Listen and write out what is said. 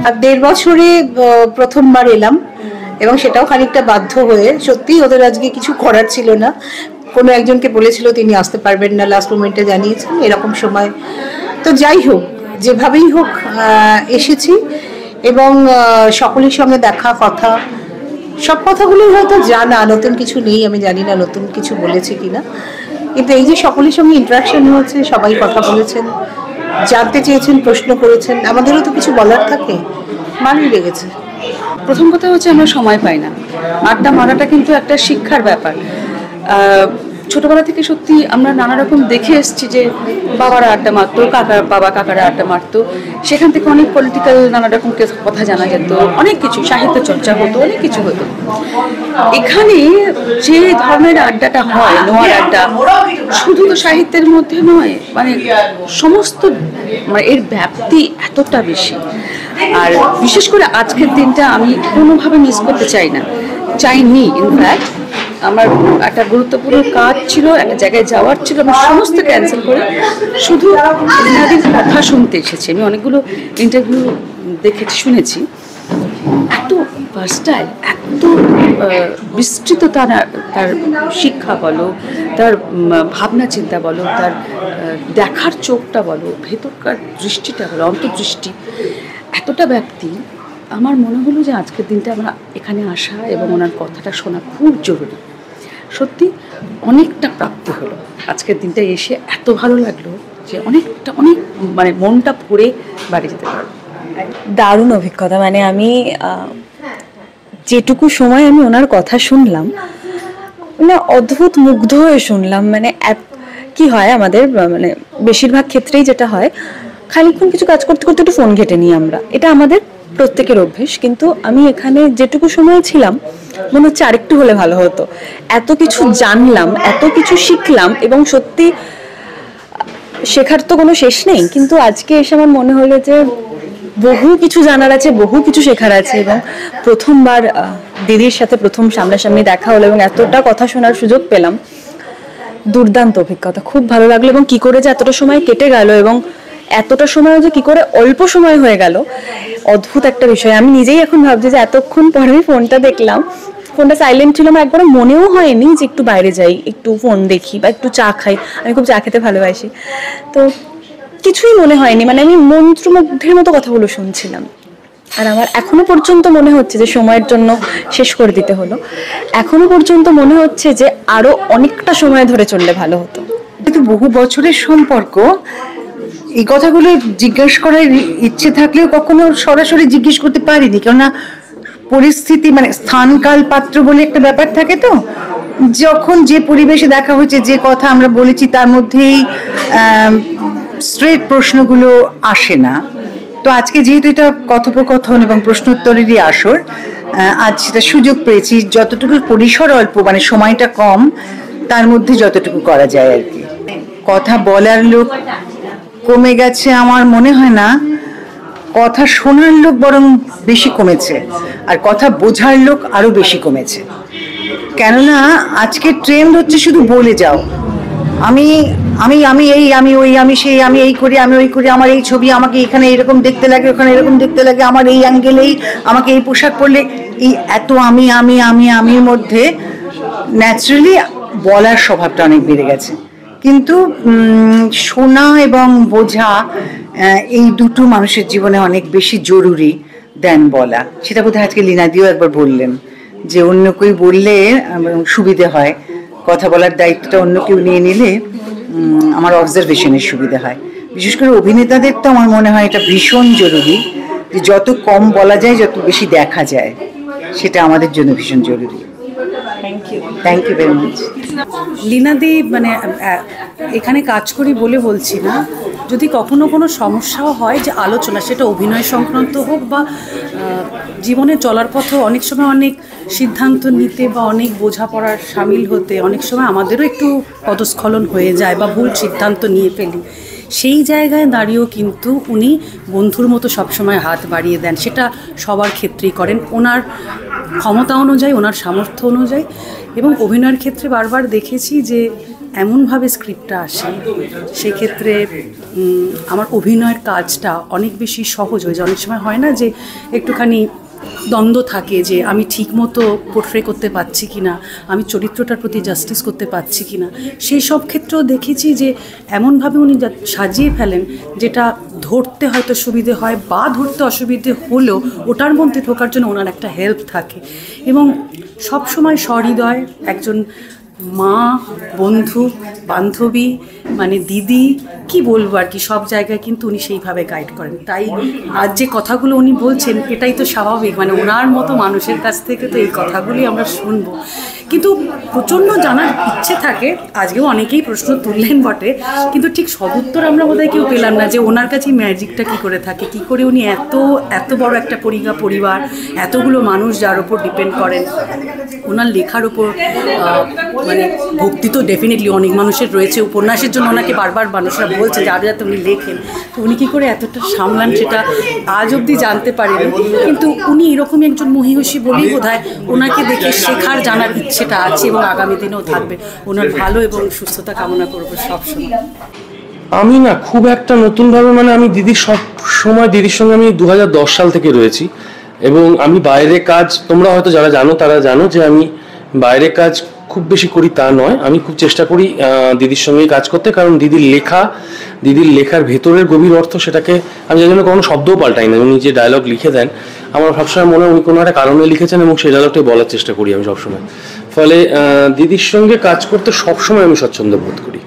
আর 1.5 বছরে প্রথমবার এলাম, এবং সেটাও খানিকটা বাধ্য হয়ে। সত্যি ওদের আজকে কিছু করার ছিল না, কোনো একজনকে বলেছিল তিনি আসতে পারবেন না, লাস্ট মোমেন্টে জানিয়েছেন এরকম সময়। তো যাই হোক, যেভাবেই হোক এসেছি, এবং সকলের সঙ্গে দেখা, কথা, সব কথাগুলোই হয়তো জানা, নতুন কিছু নেই। আমি জানি না নতুন কিছু বলেছে কিনা, কিন্তু এই যে সকলের সঙ্গে ইন্টারাকশন হয়েছে, সবাই কথা বলেছেন, জানতে চেয়েছেন, প্রশ্ন করেছেন, আমাদেরও তো কিছু বলার থাকে, ভালোই লেগেছে। প্রথম কথা হচ্ছে আমরা সময় পাই না, আড্ডা মারাটা কিন্তু একটা শিক্ষার ব্যাপার। ছোটবেলা থেকে সত্যি আমরা নানা রকম দেখে এসেছি যে বাবারা আড্ডা মারতো, কাকারা আড্ডা মারতো, সেখান থেকে অনেক পলিটিক্যাল নানা রকম কথা জানা যেত, অনেক কিছু সাহিত্য চর্চা হতো, অনেক কিছু হতো। এখানে যে ধরনের আড্ডাটা হয়, নোয়ার আড্ডা, শুধু তো সাহিত্যের মধ্যে নয়, মানে সমস্ত, মানে এর ব্যাপ্তি এতটা বেশি। আর বিশেষ করে আজকের দিনটা আমি কোনোভাবে মিস করতে চাইনি। ইনফ্যাক্ট আমার একটা গুরুত্বপূর্ণ কাজ ছিল, একটা জায়গায় যাওয়ার ছিল, আমি সমস্ত ক্যান্সেল করে শুধু লীনাদির কথা শুনতে এসেছি। আমি অনেকগুলো ইন্টারভিউ শুনেছি, এত ভার্সটাইল, এত বিস্তৃত তার শিক্ষা বলো, তার ভাবনা চিন্তা বলো, তার দেখার চোখটা বলো, ভেতরকার দৃষ্টিটা বলো, অন্তর্দৃষ্টি, এতটা ব্যাপ্তি। আমার মনে হলো যে আজকের দিনটা আমরা এখানে আসা এবং ওনার কথাটা শোনা খুব জরুরি। সত্যি অনেকটা প্রাপ্তি হলো আজকের দিনটা এসে, এত ভালো লাগলো যে অনেক মানে মনটা ভরে বাড়ি যেতে পারবো। দারুণ অভিজ্ঞতা। মানে আমি যেটুকু সময় আমি ওনার কথা শুনলাম, মানে অদ্ভুত মুগ্ধ হয়ে শুনলাম। মানে কি হয় আমাদের, মানে বেশিরভাগ ক্ষেত্রেই যেটা হয়, খানিকক্ষণ কিছু কাজ করতে করতে একটু ফোন ঘেটে নিই আমরা, এটা আমাদের প্রত্যেকের অভ্যেস। কিন্তু আমি এখানে যেটুকু সময় ছিলাম, মনে হচ্ছে আরেকটু হলে ভালো হতো। এত কিছু জানলাম, এত কিছু শিখলাম, এবং সত্যি শেখার তো কোনো শেষ নেই। কিন্তু আজকে এসে আমার মনে হলো যে বহু কিছু জানার আছে, বহু কিছু শেখার আছে। এবং প্রথমবার দিদির সাথে প্রথম সামনাসামনি দেখা হলো এবং এতটা কথা শোনার সুযোগ পেলাম, দুর্দান্ত অভিজ্ঞতা, খুব ভালো লাগলো। এবং কি করে যে এতটা সময় কেটে গেল, এবং এতটা সময় যে কি করে অল্প সময় হয়ে গেল, অদ্ভুত একটা বিষয়। আমি নিজেই এখন ভাবছি যে এতক্ষণ পরে আমি ফোনটা দেখলাম, ফোনটা সাইলেন্ট ছিল, আমার একবার মনেও হয়নি যে একটু বাইরে যাই, একটু ফোন দেখি বা একটু চা খাই। আমি খুব চা খেতে ভালোবাসি, তো কিছুই মনে হয়নি। মানে আমি মন্ত্রমুগ্ধের মতো কথাগুলো শুনছিলাম। আর আমার এখনো পর্যন্ত মনে হচ্ছে যে সময়ের জন্য শেষ করে দিতে হলো। এখনো পর্যন্ত মনে হচ্ছে যে আরো অনেকটা সময় ধরে চললে ভালো হতো। কিন্তু বহু বছরের সম্পর্ক, এই কথাগুলো জিজ্ঞেস করার ইচ্ছে থাকলেও কখনো সরাসরি জিজ্ঞেস করতে পারিনি, কেননা পরিস্থিতি, মানে স্থান কাল পাত্র বলে একটা ব্যাপার থাকে। তো যখন যে পরিবেশে দেখা হয়েছে, যে কথা আমরা বলেছি, তার মধ্যেই স্ট্রেট প্রশ্নগুলো আসে না। তো আজকে যেহেতু এটা কথোপকথন এবং প্রশ্নোত্তরেরই আসর, আজ সেটা সুযোগ পেয়েছি, যতটুকু পরিসর অল্প, মানে সময়টা কম, তার মধ্যে যতটুকু করা যায় আর কি। কথা বলার লোক কমে গেছে আমার মনে হয় না, কথা শোনার লোক বরং বেশি কমেছে, আর কথা বোঝার লোক আরো বেশি কমেছে। কেননা আজকে ট্রেন্ড হচ্ছে শুধু বলে যাও, আমি আমি আমি এই, আমি ওই, আমি সেই, আমি এই করি, আমি ওই করি, আমার এই ছবি, আমাকে এখানে এরকম দেখতে লাগে, ওখানে এরকম দেখতে লাগে, আমার এই অ্যাঙ্গেলেই, আমাকে এই পোশাক পরলে, এই এত আমি আমি আমি আমির মধ্যে ন্যাচারালি বলার স্বভাবটা অনেক বেড়ে গেছে। কিন্তু শোনা এবং বোঝা, এই দুটো মানুষের জীবনে অনেক বেশি জরুরি দেন বলা। সেটা বোধহয় আজকে লীনাদিও একবার বললেন যে অন্য কেউ বললে সুবিধে হয়, কথা বলার দায়িত্বটা অন্য কেউ নিয়ে নিলে আমার অবজারভেশনের সুবিধা হয়। বিশেষ করে অভিনেতাদের তো আমার মনে হয় এটা ভীষণ জরুরি, যে যত কম বলা যায়, যত বেশি দেখা যায়, সেটা আমাদের জন্য ভীষণ জরুরি। Thank you very much. লীনাদি, মানে এখানে কাজ করি বলে বলছি না, যদি কখনো কোনো সমস্যাও হয়, যে আলোচনা, সেটা অভিনয় সংক্রান্ত হোক বা জীবনে চলার পথে অনেক সময় অনেক সিদ্ধান্ত নিতে বা অনেক বোঝাপড়ার সামিল হতে অনেক সময় আমাদেরও একটু পদস্খলন হয়ে যায় বা ভুল সিদ্ধান্ত নিয়ে ফেলি। সেই জায়গায় দাঁড়িয়েও কিন্তু উনি বন্ধুর মতো সবসময় হাত বাড়িয়ে দেন। সেটা সবার ক্ষেত্রেই করেন, ওনার ক্ষমতা অনুযায়ী, ওনার সামর্থ্য অনুযায়ী। এবং অভিনয়ের ক্ষেত্রে বারবার দেখেছি যে এমনভাবে স্ক্রিপ্টটা আসে সেক্ষেত্রে আমার অভিনয়ের কাজটা অনেক বেশি সহজ হয়ে যায়। অনেক সময় হয় না যে একটুখানি দ্বন্দ্ব থাকে যে আমি ঠিকমতো পোর্ট্রে করতে পারছি কি না, আমি চরিত্রটার প্রতি জাস্টিস করতে পারছি কি না। সেই সব ক্ষেত্রেও দেখেছি যে এমনভাবে উনি সাজিয়ে ফেলেন যেটা ধরতে হয়তো সুবিধে হয় বা ধরতে অসুবিধে হলেও ওটার মধ্যে ঢোকার জন্য ওনার একটা হেল্প থাকে। এবং সবসময় সহৃদয় একজন মা, বন্ধু, বান্ধবী, মানে দিদি, কি বলবো আর কি, সব জায়গায় কিন্তু উনি সেইভাবে গাইড করেন। তাই আজ যে কথাগুলো উনি বলছেন এটাই তো স্বাভাবিক, মানে ওনার মতো মানুষের কাছ থেকে তো এই কথাগুলি আমরা শুনবো। কিন্তু প্রচণ্ড জানার ইচ্ছে থাকে, আজকেও অনেকেই প্রশ্ন তুললেন বটে, কিন্তু ঠিক সদুত্তর আমরা বোধহয় কেউ পেলাম না যে ওনার কাছে ম্যাজিকটা কী করে থাকে, কী করে উনি এত বড় একটা পরিবার, এতগুলো মানুষ যার ওপর ডিপেন্ড করেন, ওনার লেখার ওপর মানে ভক্তি তো ডেফিনেটলি অনেক মানুষের রয়েছে। উপন্যাসের জন্য ওনাকে বারবার মানুষরা বলছে যে আরও যাতে উনি লেখেন, তো উনি কী করে এতটা সামলান সেটা আজ অবধি জানতে পারেনি। কিন্তু উনি এরকমই একজন মহিষী বলেই বোধহয় ওনাকে দেখে শেখার জানার ইচ্ছেটা আছে এবং আগামী দিনেও থাকবে। ওনার ভালো এবং সুস্থতা কামনা করবো সবসময়। আমি না খুব একটা নতুনভাবে, মানে আমি দিদির সব সময় দিদির সঙ্গে আমি 2010 সাল থেকে রয়েছি এবং আমি বাইরে কাজ, তোমরা হয়তো যারা জানো তারা জানো যে আমি বাইরে কাজ খুব বেশি করি তা নয়, আমি খুব চেষ্টা করি দিদির সঙ্গেই কাজ করতে, কারণ দিদির লেখার ভেতরের গভীর অর্থ সেটাকে আমি যার জন্য কোনো শব্দও পাল্টাই না। উনি যে ডায়লগ লিখে দেন আমার সবসময় মনে হয় উনি কোনো একটা কারণে লিখেছেন এবং সেই ডায়লগটাই বলার চেষ্টা করি আমি সবসময়। ফলে দিদির সঙ্গে কাজ করতে সবসময় আমি স্বচ্ছন্দ বোধ করি।